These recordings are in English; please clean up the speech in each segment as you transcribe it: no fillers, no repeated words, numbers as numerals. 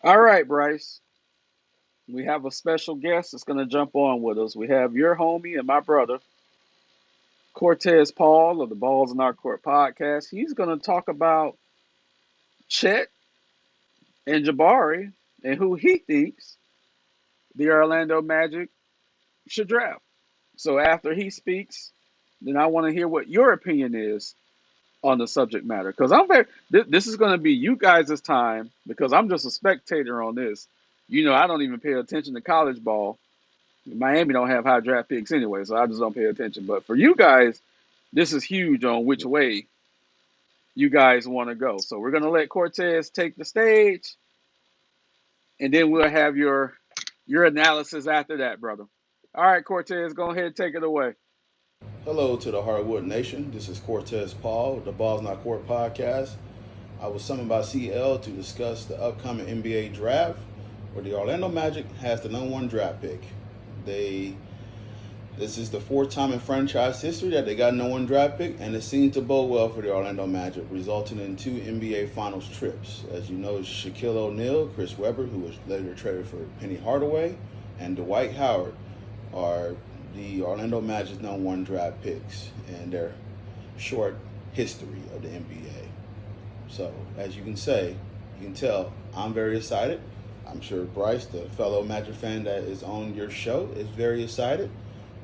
All right, Bryce. We have a special guest that's going to jump on with us. We have your homie and my brother, Cortez Paul of the Balls in Our Court podcast. He's going to talk about Chet and Jabari and who he thinks the Orlando Magic should draft. So after he speaks, then I want to hear what your opinion is on the subject matter because I'm very. This is going to be you guys' time because I'm just a spectator on this. I don't even pay attention to college ball. Miami don't have high draft picks anyway, so I just don't pay attention. But for you guys, this is huge on which way you guys want to go. So we're gonna let Cortez take the stage, and then we'll have your analysis after that, brother. All right, Cortez, go ahead and take it away. Hello to the Hardwood Nation. This is Cortez Paul, the Balls Not Court podcast. I was summoned by CL to discuss the upcoming NBA draft, where the Orlando Magic has the number one draft pick. This is the fourth time in franchise history that they got no one draft pick, and it seemed to bode well for the Orlando Magic, resulting in two NBA Finals trips. As you know, Shaquille O'Neal, Chris Webber, who was later traded for Penny Hardaway, and Dwight Howard are the Orlando Magic's number one draft picks in their short history of the NBA. So, as you can tell, I'm very excited. I'm sure Bryce, the fellow Magic fan that is on your show, is very excited.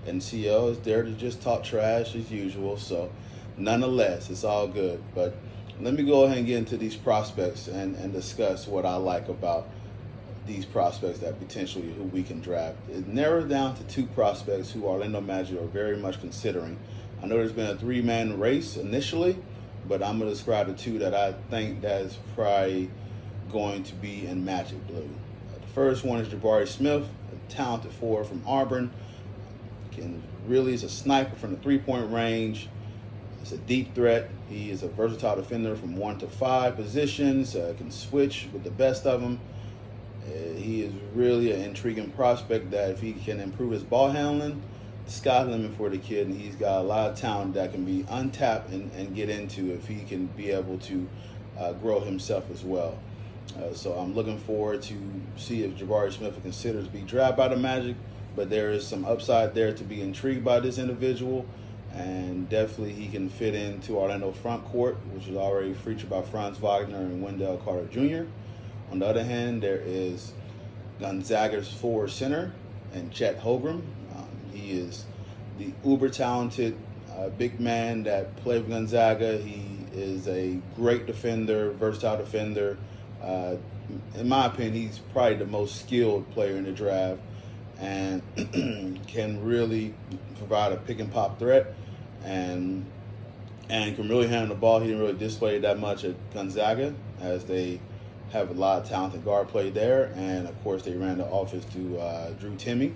And CL is there to just talk trash as usual. So, nonetheless, it's all good. But let me go ahead and get into these prospects and discuss what I like about these prospects that potentially who we can draft. It narrows down to two prospects who Orlando Magic are very much considering. I know there's been a three-man race initially, but I'm going to describe the two that I think that is probably going to be in Magic blue. The first one is Jabari Smith, a talented forward from Auburn. Really is a sniper from the three-point range. He's a deep threat. He is a versatile defender from 1 to 5 positions. Can switch with the best of them. He is really an intriguing prospect that if he can improve his ball handling, the sky's the limit for the kid, and he's got a lot of talent that can be untapped and get into if he can be able to grow himself as well. So I'm looking forward to see if Jabari Smith is considered to be drafted by the Magic, but there is some upside there to be intrigued by this individual, and definitely he can fit into Orlando front court, which is already featured by Franz Wagner and Wendell Carter Jr. On the other hand, there is Gonzaga's forward center and Chet Holmgren. He is the uber talented big man that played with Gonzaga. He is a great defender, versatile defender. In my opinion, he's probably the most skilled player in the draft and can really provide a pick and pop threat and can really handle the ball. He didn't really display it that much at Gonzaga as they have a lot of talented guard play there, and of course they ran the offense to Drew Timme.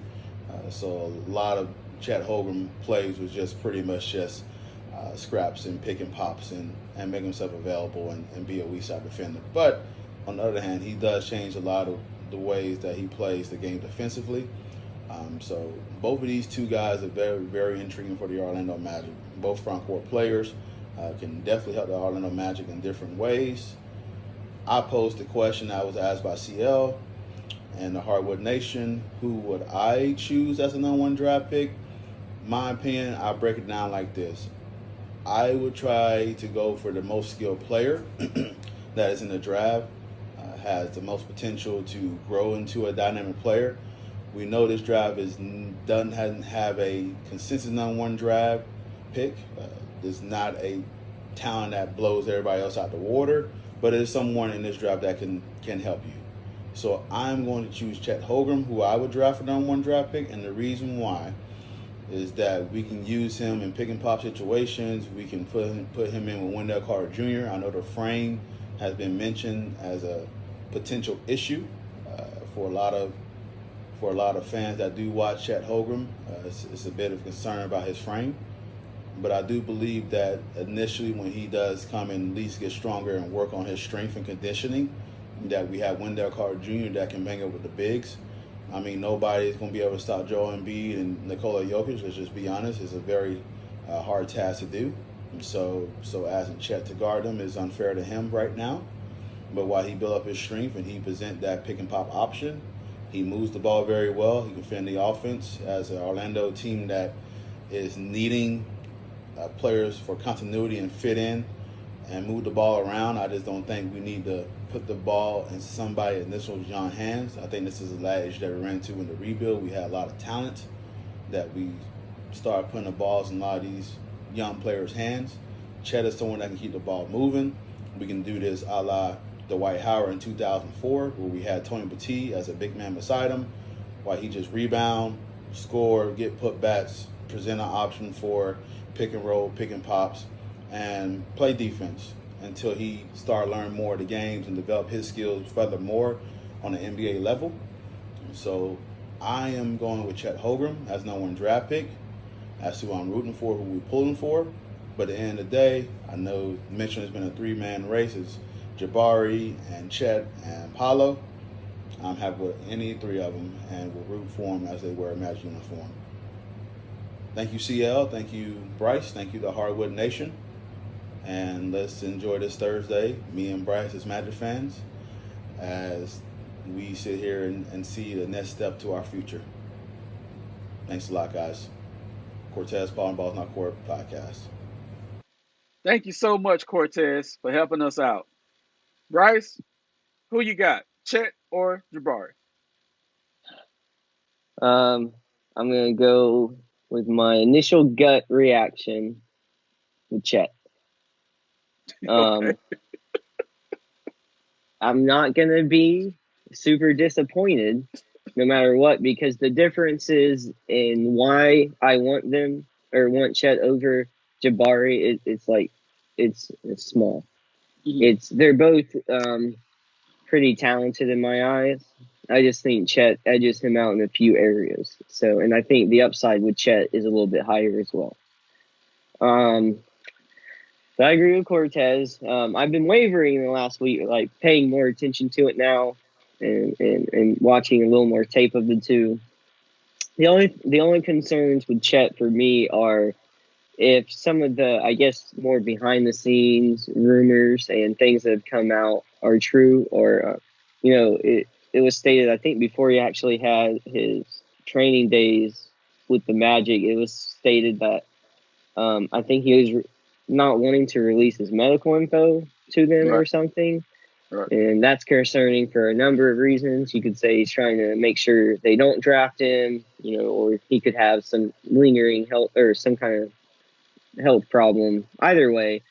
So a lot of Chet Holmgren plays was just pretty much just scraps and pick and pops and make himself available and be a weak side defender. But on the other hand, he does change a lot of the ways that he plays the game defensively. So both of these two guys are very, very intriguing for the Orlando Magic. Both front court players can definitely help the Orlando Magic in different ways. I posed the question I was asked by CL and the Hardwood Nation, who would I choose as the number one draft pick? My opinion, I break it down like this. I would try to go for the most skilled player that is in the draft, has the most potential to grow into a dynamic player. We know this draft doesn't have a consensus number one draft pick. There's not a talent that blows everybody else out the water, but there's someone in this draft that can help you. So I'm going to choose Chet Holmgren, who I would draft for number one draft pick, and the reason why is that we can use him in pick and pop situations. We can put him in with Wendell Carter Jr. I know the frame has been mentioned as a potential issue for a lot of fans that do watch Chet Holmgren. It's a bit of concern about his frame. But I do believe that initially when he does come and at least get stronger and work on his strength and conditioning, that we have Wendell Carter Jr. that can bang up with the bigs. I mean, nobody's going to be able to stop Joel Embiid and Nikola Jokic. Let's just be honest. It's a very hard task to do. And so asking Chet to guard him is unfair to him right now. But while he built up his strength and he present that pick and pop option, he moves the ball very well. He can defend the offense as an Orlando team that is needing players for continuity and fit in and move the ball around. I just don't think we need to put the ball in somebody initial John hands. I think this is a ladder that we ran into in the rebuild. We had a lot of talent that we started putting the balls in a lot of these young players' hands. Chet is someone that can keep the ball moving. We can do this a la Dwight Howard in 2004, where we had Tony Petit as a big man beside him, while he just rebound, score, get putbacks, present an option for pick and roll, pick and pops, and play defense until he started learning more of the games and develop his skills furthermore on the NBA level. So I am going with Chet Holmgren as #1 draft pick. That's who I'm rooting for, who we're pulling for. But at the end of the day, I know Mitchell has been a three-man race. It's Jabari and Chet and Paolo. I'm happy with any three of them and will root for them as they wear a Magic uniform. Thank you, CL. Thank you, Bryce. Thank you, the Hardwood Nation. And let's enjoy this Thursday, me and Bryce as Magic fans, as we sit here and see the next step to our future. Thanks a lot, guys. Cortez, Paul and Balls Not Court podcast. Thank you so much, Cortez, for helping us out. Bryce, who you got, Chet or Jabari? I'm gonna go with my initial gut reaction with Chet. Okay. I'm not gonna be super disappointed no matter what, because the differences in why I want them or want Chet over Jabari, it's small. They're both pretty talented in my eyes. I just think Chet edges him out in a few areas. So, and I think the upside with Chet is a little bit higher as well. But I agree with Cortez. I've been wavering in the last week, like paying more attention to it now, and watching a little more tape of the two. The only concerns with Chet for me are if some of the, I guess, more behind the scenes rumors and things that have come out are true, or it was stated, I think, before he actually had his training days with the Magic, it was stated that I think he was not wanting to release his medical info to them or something. Right. And that's concerning for a number of reasons. You could say he's trying to make sure they don't draft him, or he could have some lingering health or some kind of health problem. Either way,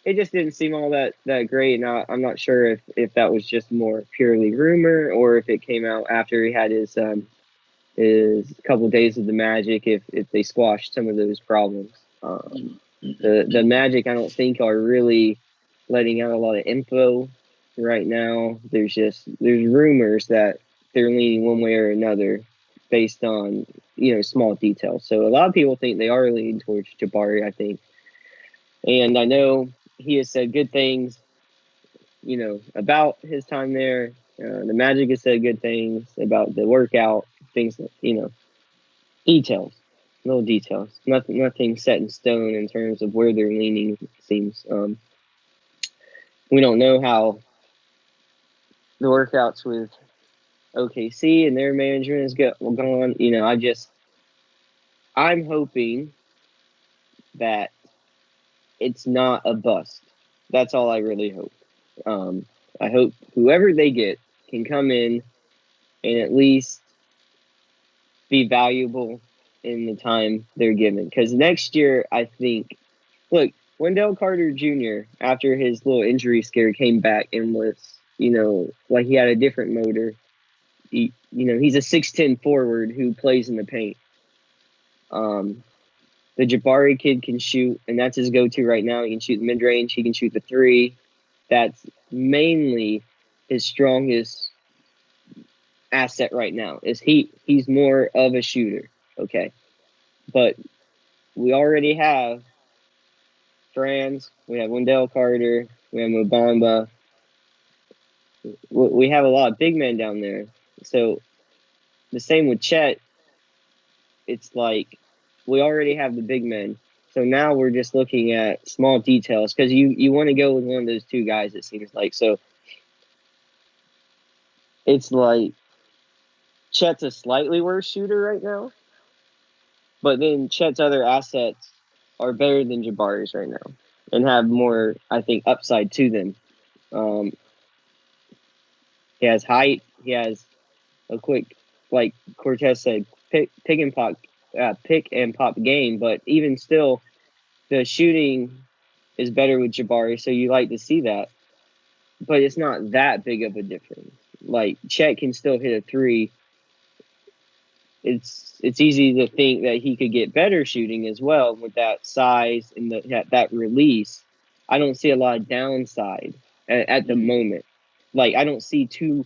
it just didn't seem all that great. And I'm not sure if that was just more purely rumor or if it came out after he had his couple of days of the Magic, if they squashed some of those problems. The Magic, I don't think, are really letting out a lot of info right now. There's rumors that they're leaning one way or another based on small details. So a lot of people think they are leaning towards Jabari, I think, and I know he has said good things, about his time there. The Magic has said good things about the workout, things that details. Little details. Nothing set in stone in terms of where they're leaning, it seems. We don't know how the workouts with OKC and their management is going. I'm hoping that it's not a bust. That's all I really hope. I hope whoever they get can come in and at least be valuable in the time they're given. Because next year, I think, look, Wendell Carter Jr., after his little injury scare, came back and was, like he had a different motor. He's a 6'10" forward who plays in the paint. The Jabari kid can shoot, and that's his go-to right now. He can shoot the mid-range. He can shoot the three. That's mainly his strongest asset right now. He's more of a shooter, okay? But we already have Franz, we have Wendell Carter, we have Mobamba. We have a lot of big men down there. So the same with Chet. It's like we already have the big men. So now we're just looking at small details because you want to go with one of those two guys, it seems like. So it's like Chet's a slightly worse shooter right now, but then Chet's other assets are better than Jabari's right now and have more, I think, upside to them. Um, he has height. He has a quick, like Cortez said, pick and pop game. But even still, the shooting is better with Jabari, so you like to see that. But it's not that big of a difference. Like Chet can still hit a three. It's easy to think that he could get better shooting as well with that size and that release. I don't see a lot of downside at the Mm-hmm. moment. Like I don't see too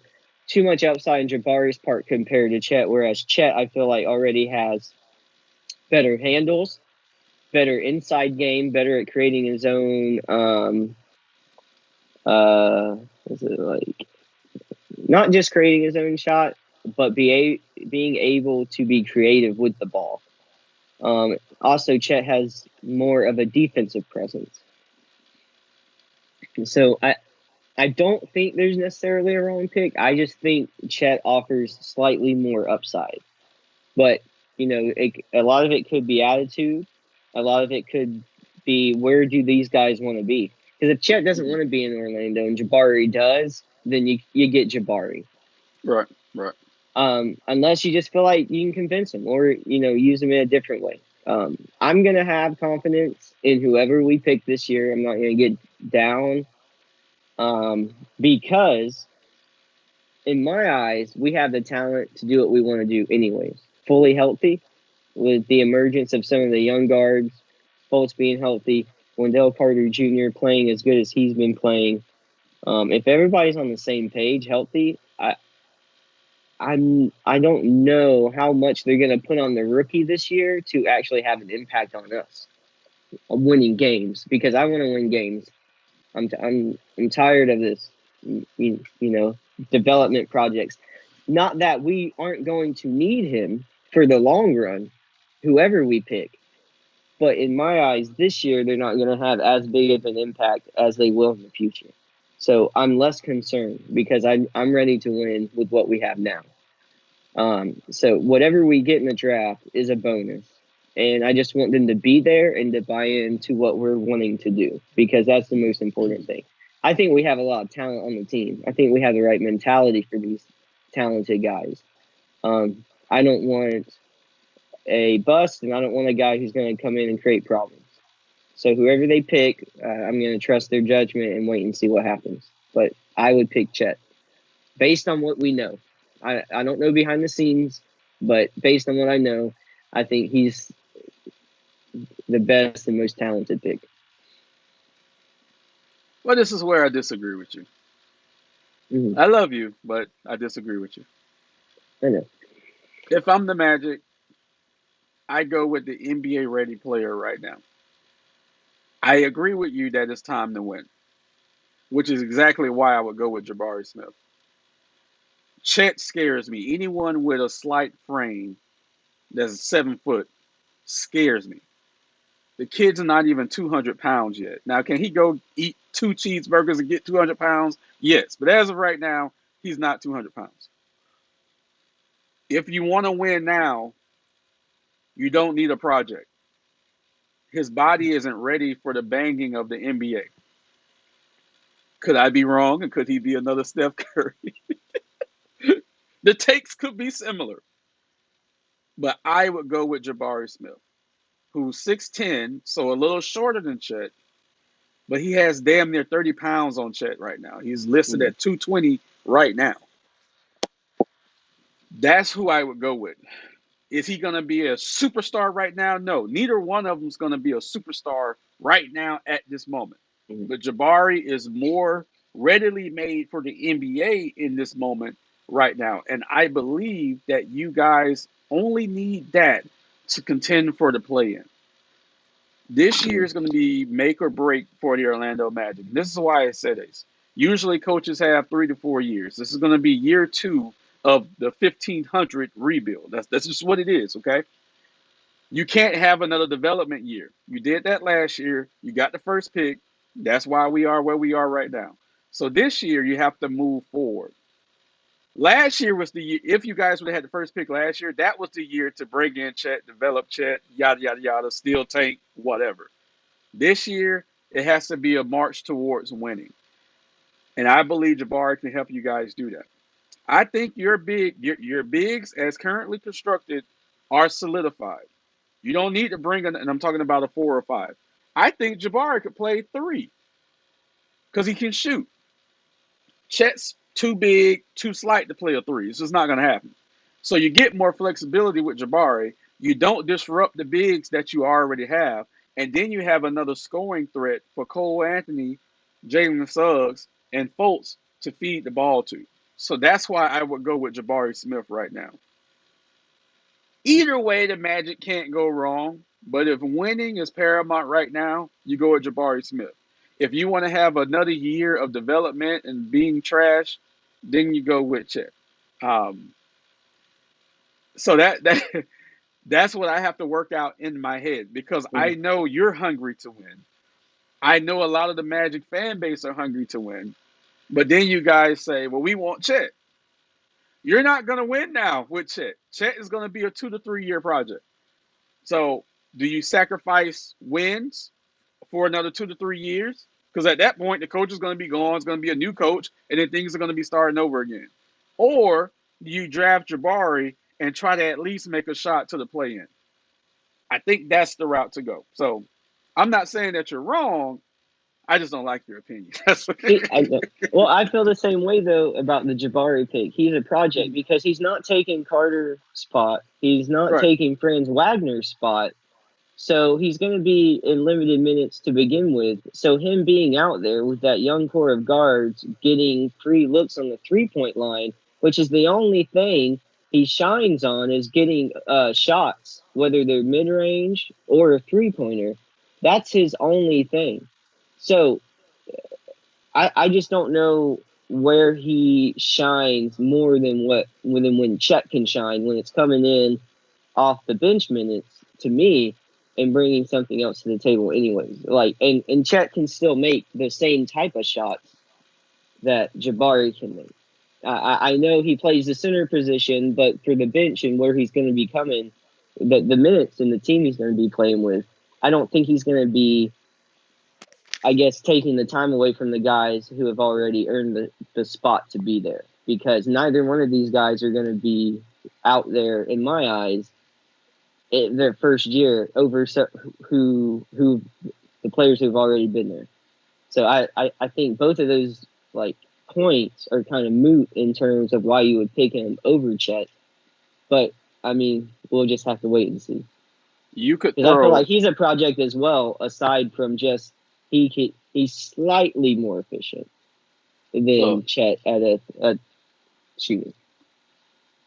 much upside in Jabari's part compared to Chet. Whereas Chet, I feel like already has better handles, better inside game, better at creating his own. Is it like not just creating his own shot, but being able to be creative with the ball. Also, Chet has more of a defensive presence. So I don't think there's necessarily a wrong pick. I just think Chet offers slightly more upside. But, a lot of it could be attitude. A lot of it could be where do these guys want to be? Because if Chet doesn't Mm-hmm. want to be in Orlando and Jabari does, then you get Jabari. Right, right. Unless you just feel like you can convince him or use him in a different way. I'm gonna have confidence in whoever we pick this year. I'm not gonna get down because in my eyes we have the talent to do what we want to do anyways. Fully healthy with the emergence of some of the young guards, Fultz being healthy, Wendell Carter Jr. playing as good as he's been playing. If everybody's on the same page, healthy, I don't know how much they're going to put on the rookie this year to actually have an impact on us on winning games because I want to win games. I'm tired of this, development projects. Not that we aren't going to need him for the long run, whoever we pick. But in my eyes, this year they're not going to have as big of an impact as they will in the future. So I'm less concerned because I'm ready to win with what we have now. So whatever we get in the draft is a bonus. And I just want them to be there and to buy into what we're wanting to do because that's the most important thing. I think we have a lot of talent on the team. I think we have the right mentality for these talented guys. I don't want a bust, and I don't want a guy who's going to come in and create problems. So whoever they pick, I'm going to trust their judgment and wait and see what happens. But I would pick Chet based on what we know. I don't know behind the scenes, but based on what I know, I think he's the best and most talented pick. Well, this is where I disagree with you. Mm-hmm. I love you, but I disagree with you. I know. If I'm the Magic, I go with the NBA ready player right now. I agree with you that it's time to win, which is exactly why I would go with Jabari Smith. Chet scares me. Anyone with a slight frame that's 7 foot scares me. The kid's not even 200 pounds yet. Now, can he go eat 2 cheeseburgers and get 200 pounds? Yes. But as of right now, he's not 200 pounds. If you want to win now, you don't need a project. His body isn't ready for the banging of the NBA. Could I be wrong? And could he be another Steph Curry? The takes could be similar. But I would go with Jabari Smith, who's 6'10, so a little shorter than Chet, but he has damn near 30 pounds on Chet right now. He's listed Mm-hmm. at 220 right now. That's who I would go with. Is he going to be a superstar right now? No, neither one of them is going to be a superstar right now at this moment. Mm-hmm. But Jabari is more readily made for the NBA in this moment right now. And I believe that you guys only need that to contend for the play in. This year is going to be make or break for the Orlando Magic. This is why I said this. Usually coaches have 3 to 4 years. This is going to be year two of the 1500 rebuild. That's just what it is, okay? You can't have another development year. You did that last year. You got the first pick. That's why we are where we are right now. So this year you have to move forward. Last year was the year. If you guys would have had the first pick last year, that was the year to bring in Chet, develop Chet, yada yada yada, steal tank, whatever. This year, it has to be a march towards winning, and I believe Jabari can help you guys do that. I think your bigs as currently constructed are solidified. You don't need to bring in, and I'm talking about a 4 or 5. I think Jabari could play 3 because he can shoot. Chet's too big, too slight to play a 3. It's just not going to happen. So you get more flexibility with Jabari. You don't disrupt the bigs that you already have, and then you have another scoring threat for Cole Anthony, Jalen Suggs, and Fultz to feed the ball to. So that's why I would go with Jabari Smith right now. Either way, the Magic can't go wrong. But if winning is paramount right now, you go with Jabari Smith. If you want to have another year of development and being trash, then you go with Chet. Um, so that's what I have to work out in my head because I Mhm. know you're hungry to win. I know a lot of the Magic fan base are hungry to win. But then you guys say, well, we want Chet. You're not going to win now with Chet. Chet is going to be a 2 to 3 year project. So, do you sacrifice wins for another 2 to 3 years? Because at that point, the coach is going to be gone. It's going to be a new coach, and then things are going to be starting over again. Or do you draft Jabari and try to at least make a shot to the play-in? I think that's the route to go. So, I'm not saying that you're wrong. I just don't like your opinion. See, well, I feel the same way though about the Jabari pick. He's a project because he's not taking Carter's spot. He's not Right. taking Franz Wagner's spot. So he's going to be in limited minutes to begin with. So him being out there with that young core of guards getting free looks on the 3 point line, which is the only thing he shines on, is getting shots, whether they're mid range or a 3 pointer. That's his only thing. So I just don't know where he shines more than when Chet can shine when it's coming in off the bench minutes to me and bringing something else to the table anyways. Like and Chet can still make the same type of shots that Jabari can make. I know he plays the center position, but for the bench and where he's going to be coming, the minutes and the team he's going to be playing with, I don't think he's going to be, I guess, taking the time away from the guys who have already earned the spot to be there. Because neither one of these guys are going to be out there, in my eyes, their first year over who the players who've already been there. So I think both of those like points are kind of moot in terms of why you would pick him over Chet. But I mean, we'll just have to wait and see. You could Because I feel throw. like he's a project as well. Aside from just he's slightly more efficient Look, than Chet at a shooting.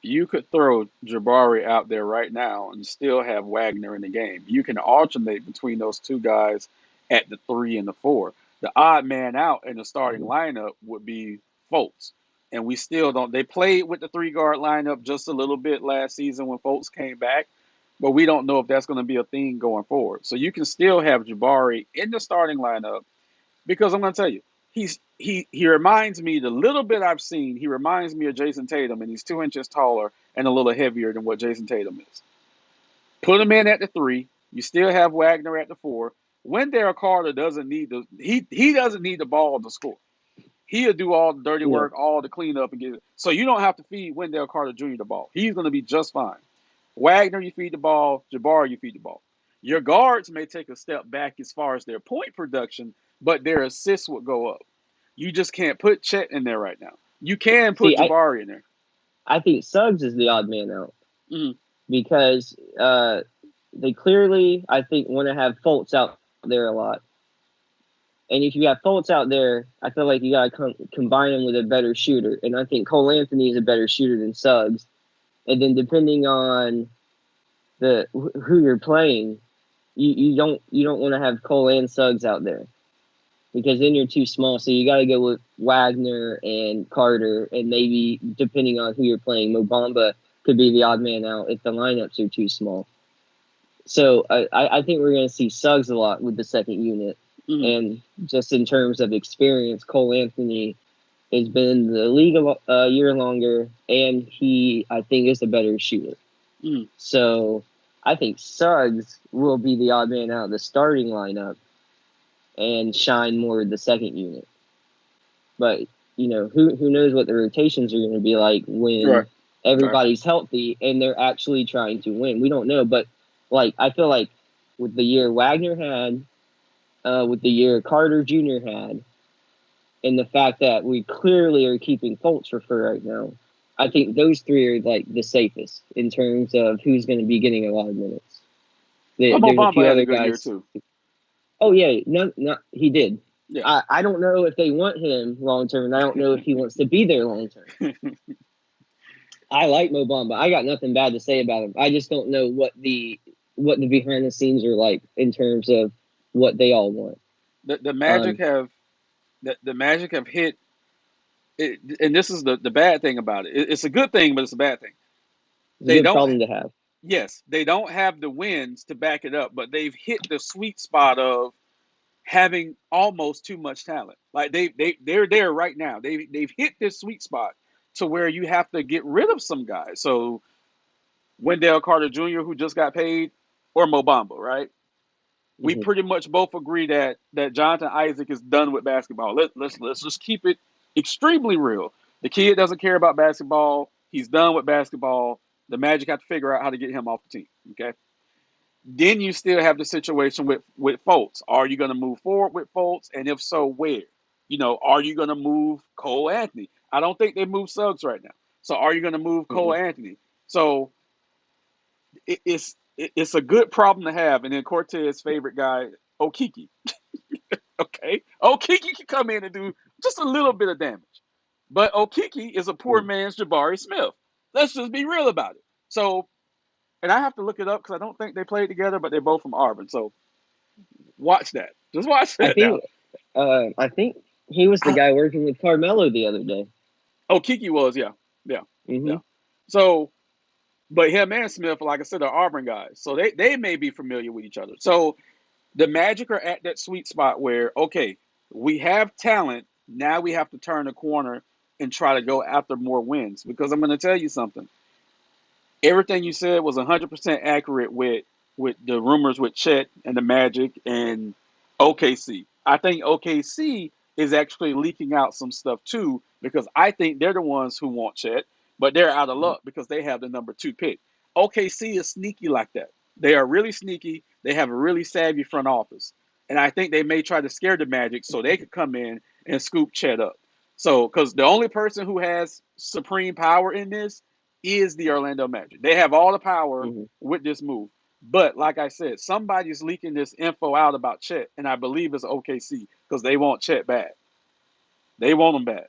you could throw Jabari out there right now and still have Wagner in the game. You can alternate between those two guys at the 3 and the 4. The odd man out in the starting lineup would be Fultz. And we still don't. They played with the 3 guard lineup just a little bit last season when Fultz came back, but we don't know if that's going to be a thing going forward. So you can still have Jabari in the starting lineup because I'm going to tell you, he reminds me the little bit I've seen. He reminds me of Jason Tatum, and he's 2 inches taller and a little heavier than what Jason Tatum is. Put him in at the 3. You still have Wagner at the 4. Wendell Carter doesn't need the he doesn't need the ball to score. He'll do all the dirty Yeah. work, all the cleanup, and get it. So you don't have to feed Wendell Carter Jr. the ball. He's going to be just fine. Wagner, you feed the ball. Jabari, you feed the ball. Your guards may take a step back as far as their point production, but their assists would go up. You just can't put Chet in there right now. You can put See, Jabari in there. I think Suggs is the odd man out Mm-hmm. because they clearly, I think, want to have Fultz out there a lot. And if you got Fultz out there, I feel like you got to combine him with a better shooter. And I think Cole Anthony is a better shooter than Suggs. And then depending on the who you're playing, you don't want to have Cole and Suggs out there because then you're too small. So you got to go with Wagner and Carter, and maybe depending on who you're playing, Mobamba could be the odd man out if the lineups are too small. So I think we're going to see Suggs a lot with the second unit, Mm-hmm. and just in terms of experience, Cole Anthony. has been in the league a year longer, and he, I think, is a better shooter. Mm. So I think Suggs will be the odd man out of the starting lineup and shine more the second unit. But who knows what the rotations are going to be like Right. when Right. everybody's healthy and they're actually trying to win. We don't know, but I feel like with the year Wagner had, with the year Carter Jr. had, and the fact that we clearly are keeping Fultz for right now, I think those three are like the safest in terms of who's going to be getting a lot of minutes. But Mo There's a Bamba few had a other good year guys. too. Oh yeah, no, he did. Yeah. I don't know if they want him long term, and I don't know if he wants to be there long term. I like Mo Bamba. I got nothing bad to say about him. I just don't know what the behind the scenes are like in terms of what they all want. The Magic Um, have the Magic have hit it, and this is the bad thing about it. It's a good thing, but it's a bad thing. it's a They good don't. problem to have. Yes, they don't have the wins to back it up, but they've hit the sweet spot of having almost too much talent. Like they're there right now. They've hit this sweet spot to where you have to get rid of some guys. So Wendell Carter Jr., who just got paid, or Mo Bamba, right? We Mm-hmm. pretty much both agree that Jonathan Isaac is done with basketball. Let's just keep it extremely real. The kid doesn't care about basketball. He's done with basketball. The Magic have to figure out how to get him off the team. Okay. Then you still have the situation with Fultz. Are you going to move forward with Fultz? And if so, where? Are you going to move Cole Anthony? I don't think they move Suggs right now. So are you going to move Cole Mm-mm. Anthony? So it's a good problem to have. And then Cortez's favorite guy, Okiki. Okay, Okiki can come in and do just a little bit of damage, but Okiki is a poor Mm. man's Jabari Smith. Let's just be real about it. So, and I have to look it up because I don't think they played together, but they're both from Auburn. So watch that. Just watch I that now. think I think he was the guy working with Carmelo the other day. Okiki was, yeah, yeah, Mm-hmm. yeah. So, but him and Smith, like I said, are Auburn guys, so they may be familiar with each other. So the Magic are at that sweet spot where, okay, we have talent. Now we have to turn the corner and try to go after more wins. Because I'm going to tell you something. Everything you said was 100% accurate with the rumors with Chet and the Magic and OKC. I think OKC is actually leaking out some stuff too because I think they're the ones who want Chet, but they're out of luck because they have the number 2 pick. OKC is sneaky like that. They are really sneaky. They have a really savvy front office, and I think they may try to scare the Magic so they could come in and scoop Chet up. So, because the only person who has supreme power in this is the Orlando Magic. They have all the power Mm-hmm. with this move. But like I said, somebody's leaking this info out about Chet, and I believe it's OKC because they want Chet bad. They want him bad.